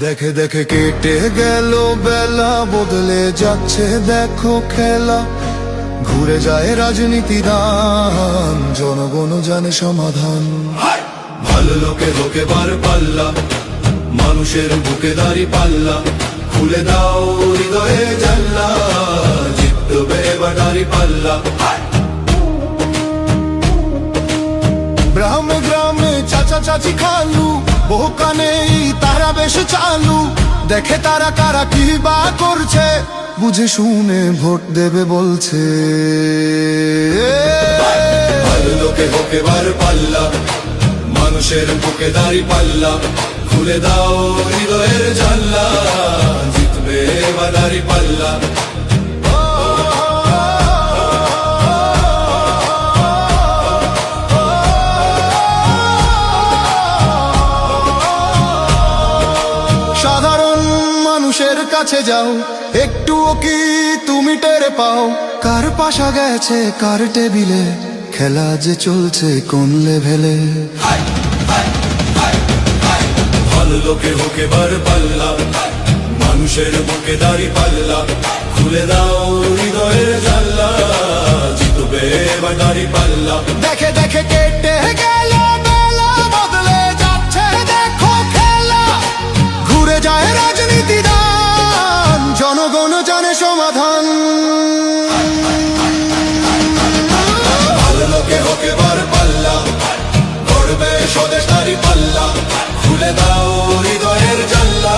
দেখে দেখে কেটে গেল বেলা, বদলে যাচ্ছে দেখো খেলা। ঘুরে যায় রাজনীতি দান, জনগণ জানে সমাধান। ভালো লোকে লোকে বার পাল্লা, মানুষের বুকে দাড়ি পাল্লা। খুলে দাও হৃদয়ে জানলা, জিতবে এবার দাড়ি পাল্লা। গ্রামে গ্রামে চাচা চাচি খালু, বহু কানে তারা বেশ চালু। দেখে তারা কারা কি বা করছে, বুঝে শুনে ভোট দেবে বলছে। ভালো লোকে হোকে বার পাল্লা, মানুষের বুকে দাড়ি পাল্লা। খুলে দাও হৃদয়ের জানলা, জিতবে এবার দাড়ি পাল্লা। সাধারণ মানুষের কাছে যাও, একটুও কি তুমি টের পাও? কার পাশা গেছে কার টেবিলে, খেলা যে চলছে কোন লেভেলে। ভালো লোকে হোকে বার পাল্লা, মানুষের বুকে দাড়ি পাল্লা। খুলে দাও হৃদয়ের জানলা, জিতবে এবার দাড়ি পাল্লা। দেখে দেখে কেটে গেল বেলা, বদলে যাচ্ছে দেখো খেলা। ঘুরে যায় রাজনীতি দান, জনগণ জানে সমাধান। ভালো লোকে হোকে বার পাল্লা, গড়বে স্বদেশ দাড়ি পাল্লা। খুলে দাও হৃদয়ের জানলা,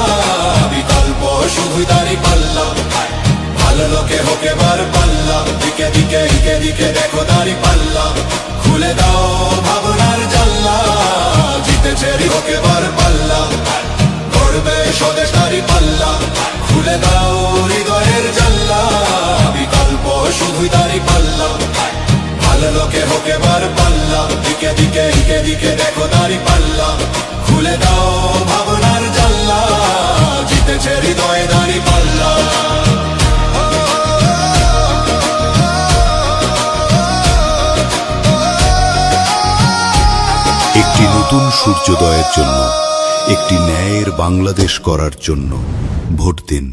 বিকল্প শুধু দাড়ি পাল্লা। ভালো লোকে হোকে বার পাল্লা, দিকে দিকে দিকে দিকে দেখো দাড়ি পাল্লা। খুলে দাও ভাবনার জানলা, জিতেছে হোকে বার পাল্লা। গড়বে স্বদেশ দাড়ি পাল্লা। খুলে দাও হৃদয়ের জানলা, বিকল্প শুধু দাড়ি পাল্লা। ভালো লোকে হোকে বার পাল্লা, দিকে দিকে দিকে দিকে দেখো দাড়ি পাল্লা। খুলে দাও ভাবনার জানলা, জিতেছে হৃদয়ে দাড়ি পাল্লা। একটি নতুন সূর্যোদয়ের জন্য, একটি ন্যায়ের বাংলাদেশ করার জন্য ভোট দিন।